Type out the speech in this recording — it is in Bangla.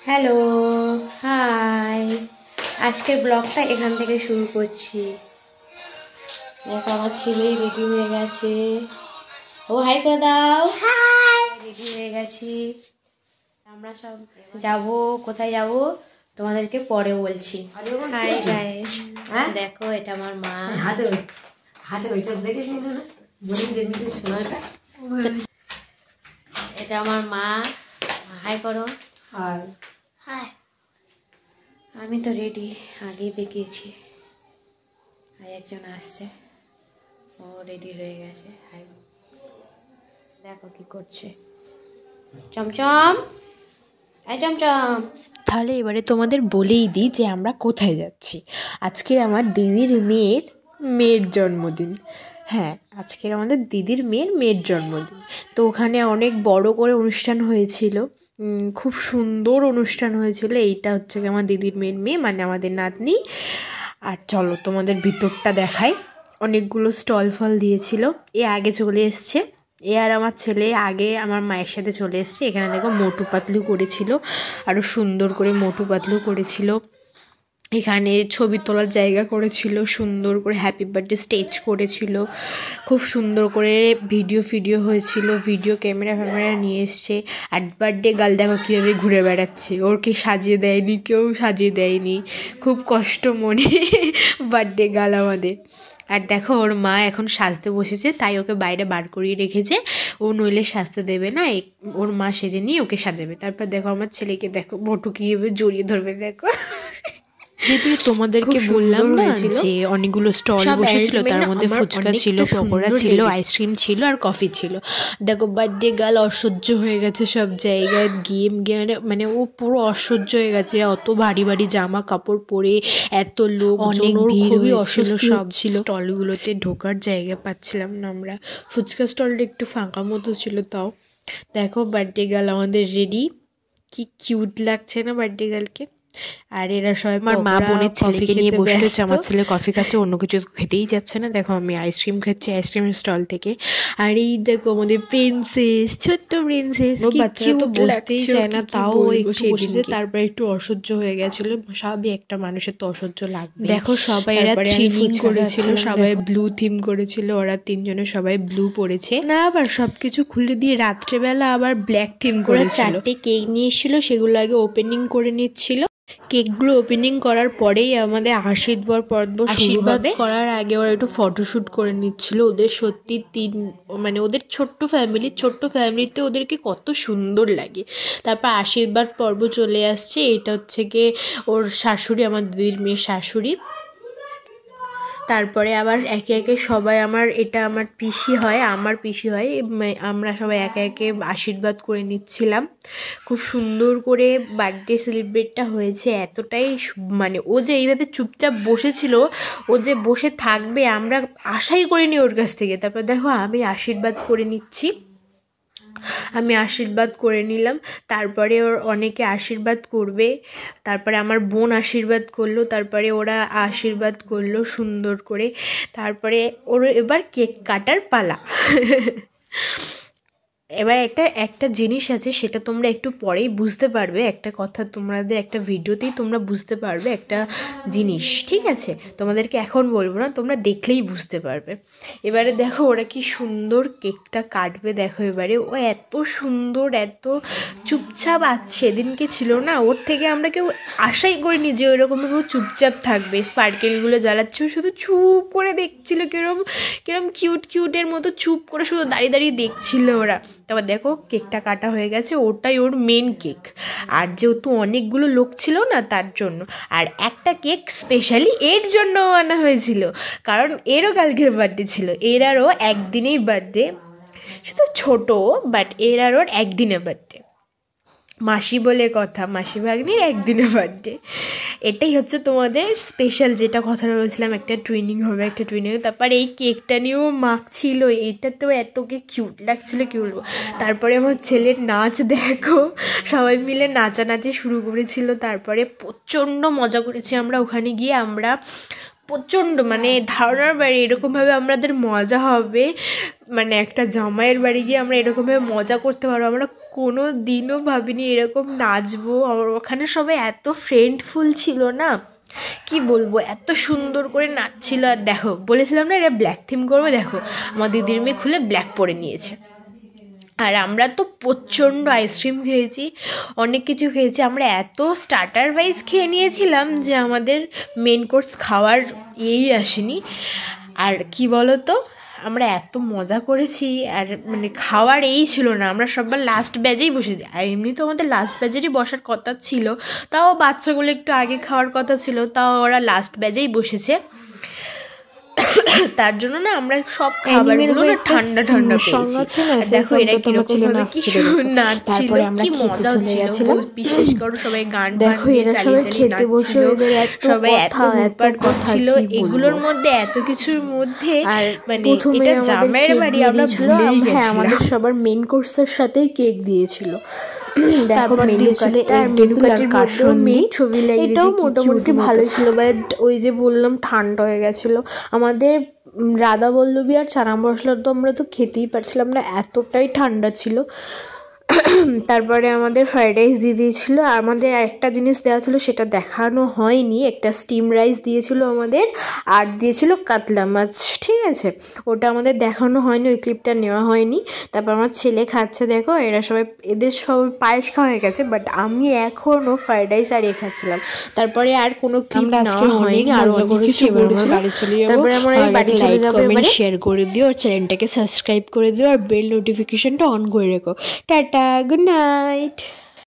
Hello, high. আজকের ব্লগটা এখান থেকে শুরু করছি। দেখো আমার ছেলেই রেডি হয়ে গেছে। ও হাই করে দাও। হাই। রেডি হয়ে গেছি। আমরা সব যাব, কোথায় যাব তোমাদেরকে পরে বলছি। হাই গাইস, দেখো এটা আমার মা। হাতে হাতে ওইটা দেখে নিল না, বলি যে নিজে শোনাটা। এটা আমার মা। হাই করো। High high. আমি তো রেডি, আগেই দেখিয়েছি। আর একজন আসছে, ও রেডি হয়ে গেছে। হাই, দেখো কি করছে চমচম। এই চমচম। তাহলে এবারে তোমাদের বলেই দিই যে আমরা কোথায় যাচ্ছি। আজকের আমার দিদির মেয়ের জন্মদিন। হ্যাঁ, আজকের আমাদের দিদির মেয়ের জন্মদিন। তো ওখানে অনেক বড় করে অনুষ্ঠান হয়েছিল, খুব সুন্দর অনুষ্ঠান হয়েছিল। এইটা হচ্ছে কি আমার দিদির মেয়ে, মানে আমাদের নাতনি। আর চলো তোমাদের ভিতরটা দেখাই। অনেকগুলো স্টল ফল দিয়েছিল। এ আগে চলে এসছে, এ আর আমার ছেলে আগে আমার মায়ের সাথে চলে এসছে। এখানে দেখো মোটু পাতলু করেছিল, আরও সুন্দর করে মোটু পাতলু করেছিল। এখানে ছবি তোলার জায়গা করেছিল, সুন্দর করে হ্যাপি বার্থডে স্টেজ করেছিল, খুব সুন্দর করে ভিডিও হয়েছিল। ভিডিও ক্যামেরা নিয়ে এসছে। আর বার্থডে গার্ল দেখো কীভাবে ঘুরে বেড়াচ্ছে, ওরকে সাজিয়ে দেয়নি, কেউ সাজিয়ে দেয়নি। খুব কষ্ট মনে বার্থডে গার্ল আমাদের। আর দেখো ওর মা এখন সাজতে বসেছে, তাই ওকে বাইরে বার করিয়ে রেখেছে। ও নইলে সাজতে দেবে না, ওর মা সেজে নিয়ে ওকে সাজাবে। তারপর দেখো আমার ছেলেকে দেখো, মোটু কীভাবে জড়িয়ে ধরবে দেখো। যেহেতু তোমাদেরকে বললাম না যে অনেকগুলো স্টল বসেছিল, তার মধ্যে ফুচকা ছিল, পকোড়া ছিল, আইসক্রিম ছিল আর কফি ছিল। দেখো বার্থডে গার্ল অসহ্য হয়ে গেছে সব জায়গায় গিয়ে মানে ও পুরো অসহ্য হয়ে গেছে। অত ভারী জামা কাপড় পরে এত লোক, অনেক ভিড়, খুবই অস্বস্তি সব ছিল। স্টলগুলোতে ঢোকার জায়গা পাচ্ছিলাম না আমরা। ফুচকা স্টলটা একটু ফাঁকা মতো ছিল তাও। দেখো বার্থডে গার্ল আমাদের রেডি, কি কিউট লাগছে না বার্থডে গার্লকে। আর এরা সবাই আমার মা বোনের ছেলেকে নিয়ে বসে রয়েছে। আমার ছেলে কফি খাচ্ছে, অন্য কিছু খেতেই যাচ্ছে না। দেখো আমি আইসক্রিম খাচ্ছি আইসক্রিমের স্টল থেকে। আর এই দেখো আমাদের প্রিন্সেস, ছোট্ট প্রিন্সেস, বাচ্চারা তো বসতেই চায় না, তাও একটু বসেছে। তারপরে একটু অসহ্য হয়ে গেছিল, সবই একটা মানুষের তো অসহ্য লাগবে। দেখো সবাই এরা থিমিং করেছিল, সবাই ব্লু থিম করেছিল, ওরা তিনজনে সবাই ব্লু পরেছে না। আবার সবকিছু খুলে দিয়ে রাত্রেবেলা আবার ব্ল্যাক থিম করেছিল। 4টে কেক নিয়ে এসেছিল, সেগুলো আগে ওপেনিং করে নিচ্ছিল। কেকগুলো ওপেনিং করার পরেই আমাদের আশীর্বাদ পর্ব শুরু হবে। করার আগে ওরা একটু ফটোশ্যুট করে নিচ্ছিল। ওদের সত্যি মানে ওদের ছোট্ট ফ্যামিলিতে ওদেরকে কত সুন্দর লাগে। তারপর আশীর্বাদ পর্ব চলে আসছে। এটা হচ্ছে গিয়ে ওর শাশুড়ি, আমার দিদির মেয়ের শাশুড়ি। তারপরে আবার একে একে সবাই, এটা আমার পিসি হয়, আমরা সবাই একে একে আশীর্বাদ করে নিচ্ছিলাম। খুব সুন্দর করে বার্থডে সেলিব্রেটটা হয়েছে। এতটাই মানে ও যে এইভাবে চুপচাপ বসেছিল, ও যে বসে থাকবে আমরা আশাই করিনি ওর কাছ থেকে। তারপর দেখো আমি আশীর্বাদ করে নিচ্ছি, আমি আশীর্বাদ করে নিলাম। তারপরে ওর অনেকে আশীর্বাদ করবে। তারপরে আমার বোন আশীর্বাদ করলো, তারপরে ওরা আশীর্বাদ করলো সুন্দর করে। তারপরে ওর এবার কেক কাটার পালা। এবার একটা জিনিস আছে, সেটা তোমরা একটু পরেই বুঝতে পারবে। একটা কথা তোমাদের একটা ভিডিওতেই তোমরা বুঝতে পারবে একটা জিনিস, ঠিক আছে? তোমাদেরকে এখন বলবো না, তোমরা দেখলেই বুঝতে পারবে। এবারে দেখো ওরা কি সুন্দর কেকটা কাটবে। দেখো এবারে ও এত সুন্দর, এত চুপচাপ সেদিনকে ছিল না, ওর থেকে আমরা কেউ আশাই করিনি যে ওইরকমভাবে ও চুপচাপ থাকবে। স্পার্কেলগুলো জ্বালাচ্ছ, শুধু চুপ করে দেখছিল, কিরম কিউটের মতো চুপ করে শুধু দাঁড়িয়ে দেখছিল ওরা। তারপর দেখো কেকটা কাটা হয়ে গেছে, ওটাই ওর মেন কেক। আর যেহেতু অনেকগুলো লোক ছিল না, তার জন্য। আর একটা কেক স্পেশালি এর জন্য আনা হয়েছিল, কারণ এরও কালকের বার্থডে ছিল। এর আরও একদিনেই বার্থডে, শুধু ছোট, বাট এর আর ওর একদিনে বার্থডে। মাসি বলে কথা, মাসি ভাগ্নির একদিনে বার্থডে। এটাই হচ্ছে তোমাদের স্পেশাল, যেটা কথা বলছিলাম, একটা টুইনিং হবে, তারপর এই কেকটা নিয়েও মাখছিল। এটাতেও এতকে কিউট লাগছিল, কি বলবো। তারপরে আমার ছেলের নাচ দেখো, সবাই মিলে নাচানাচি শুরু করেছিল। তারপরে প্রচণ্ড মজা করেছি আমরা ওখানে গিয়ে। আমরা প্রচণ্ড, মানে ধারণার বাইরে এরকমভাবে আমাদের মজা হবে, মানে একটা জামাইয়ের বাড়ি গিয়ে আমরা এরকমভাবে মজা করতে পারবো, আমরা কোনো দিনও ভাবিনি এরকম নাচবো। আর ওখানে সবাই এত ফ্রেন্ডফুল ছিল না, কি বলবো, এত সুন্দর করে নাচছিল। আর দেখো বলেছিলাম না এরা ব্ল্যাক থিম করবে, দেখো আমার দিদির মেয়ে খুলে ব্ল্যাক পরে নিয়েছে। আর আমরা তো প্রচণ্ড আইসক্রিম খেয়েছি, অনেক কিছু খেয়েছি। আমরা এত স্টার্টার ওয়াইজ খেয়ে নিয়েছিলাম যে আমাদের মেন কোর্স খাওয়ার আসেনি। আর কি বলো তো, আমরা এত মজা করেছি, আর মানে খাওয়ার ছিল না, আমরা সবার লাস্ট ব্যাচেই বসেছি। আর এমনি তো আমাদের লাস্ট ব্যাচেরই বসার কথা ছিল, তাও বাচ্চাগুলো একটু আগে খাওয়ার কথা ছিল, তাও ওরা লাস্ট ব্যাচেই বসেছে। তার জন্য না আমরা সব খাবারগুলো না ঠান্ডা ঠান্ডা পেয়েছি। দেখো এরা কিরকম নাচছিল, কি মজা হচ্ছিল, বিশেষ করে সবাই গান দেখো এরা সবাই খেতে বসে সবাই এত কথা ছিল। এগুলোর মধ্যে এত কিছুর মধ্যে আর মানে প্রথমে এটা জামাইয়ের বাড়ি, আমরা হ্যাঁ আমাদের সবার মেন কোর্সের সাথেই কেক দিয়েছিল। দেখো মেনু কার্ডের কাশন্দি ছবি লাগিয়েছে, এটাও মোটামুটি ভালো ছিল। বাট ওই যে বললাম ঠান্ডা হয়ে গেছিলো। আমাদের রাধা বল্লভী আর চানা মশলা তো আমরা তো খেতেই পারছিলাম না, এতটাই ঠান্ডা ছিল। তারপরে আমাদের ফ্রাইড রাইস দিয়ে দিয়েছিলো। আর আমাদের একটা জিনিস দেওয়া ছিল সেটা দেখানো হয়নি, একটা স্টিম রাইস দিয়েছিল আমাদের, আর দিয়েছিল কাতলা মাছ, ঠিক আছে, ওটা আমাদের দেখানো হয়নি, ওই ক্লিপটা নেওয়া হয়নি। তারপর আমার ছেলে খাচ্ছে, দেখো এরা সবাই, এদের সব পায়েস খাওয়া হয়ে গেছে, বাট আমি এখনও ফ্রাইড রাইস আর খাচ্ছিলাম। তারপরে আর কোনো ক্লিপ নেওয়া হয়নি, আর কিছু বাড়ি চলে যাবো। তারপরে আমরা বাড়ি চলে যাবো, শেয়ার করে দিও, আর চ্যানেলটাকে সাবস্ক্রাইব করে দিও, আর বেল নোটিফিকেশনটা অন করে রেখো। Tata, good night.